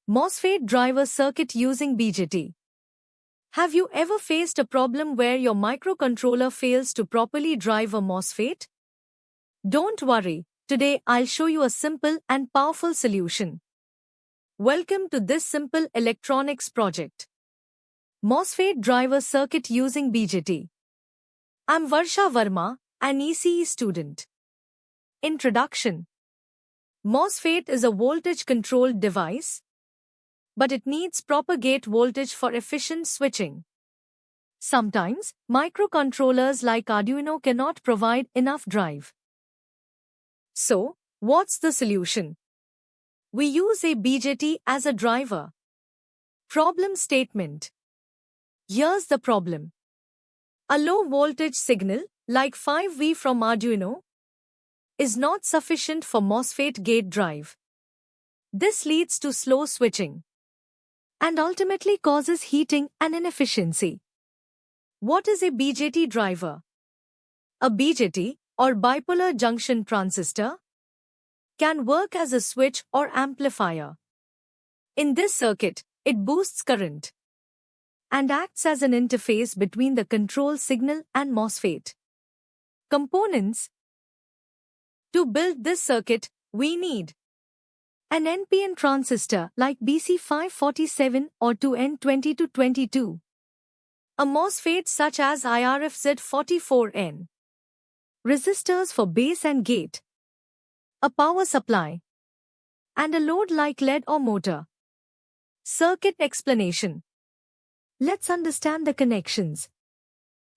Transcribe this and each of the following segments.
MOSFET driver circuit using BJT. Have you ever faced a problem where your microcontroller fails to properly drive a MOSFET? Don't worry, today I'll show you a simple and powerful solution. Welcome to this simple electronics project. MOSFET driver circuit using BJT. I'm Varsha Verma, an ECE student. Introduction. MOSFET is a voltage-controlled device, but it needs proper gate voltage for efficient switching. Sometimes, microcontrollers like Arduino cannot provide enough drive. So, what's the solution? We use a BJT as a driver. Problem statement. Here's the problem. A low voltage signal, like 5V from Arduino, is not sufficient for MOSFET gate drive. This leads to slow switching and ultimately causes heating and inefficiency. What is a BJT driver? A BJT, or bipolar junction transistor, can work as a switch or amplifier. In this circuit, it boosts current and acts as an interface between the control signal and MOSFET. Components. To build this circuit, we need an NPN transistor like BC547 or 2N2222, a MOSFET such as IRFZ44N, resistors for base and gate, a power supply, and a load like LED or motor. Circuit explanation. Let's understand the connections.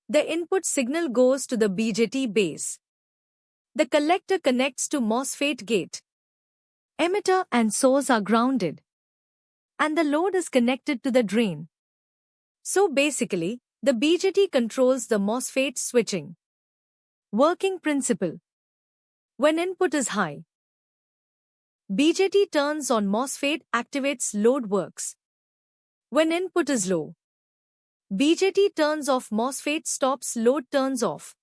The input signal goes to the BJT base. The collector connects to MOSFET gate. Emitter and source are grounded, and the load is connected to the drain. So basically, the BJT controls the MOSFET switching. Working principle. When input is high, BJT turns on MOSFET, activates, load works. When input is low, BJT turns off MOSFET, stops, load turns off.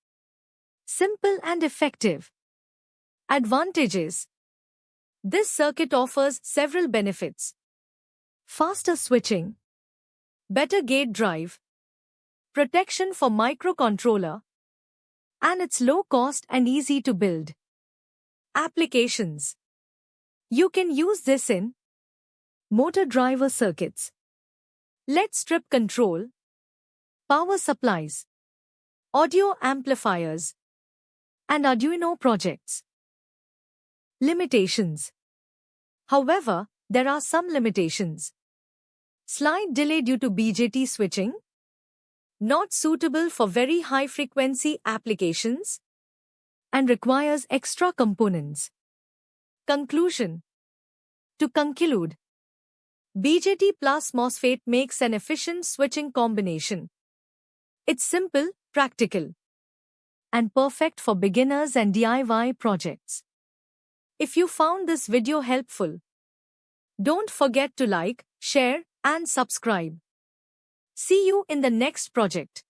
Simple and effective. Advantages. This circuit offers several benefits. Faster switching, better gate drive, protection for microcontroller, and it's low cost and easy to build. Applications. You can use this in motor driver circuits, LED strip control, power supplies, audio amplifiers, and Arduino projects. Limitations. However, there are some limitations. Slight delay due to BJT switching, not suitable for very high-frequency applications, and requires extra components. Conclusion. To conclude, BJT plus MOSFET makes an efficient switching combination. It's simple, practical, and perfect for beginners and DIY projects. If you found this video helpful, don't forget to like, share, and subscribe. See you in the next project.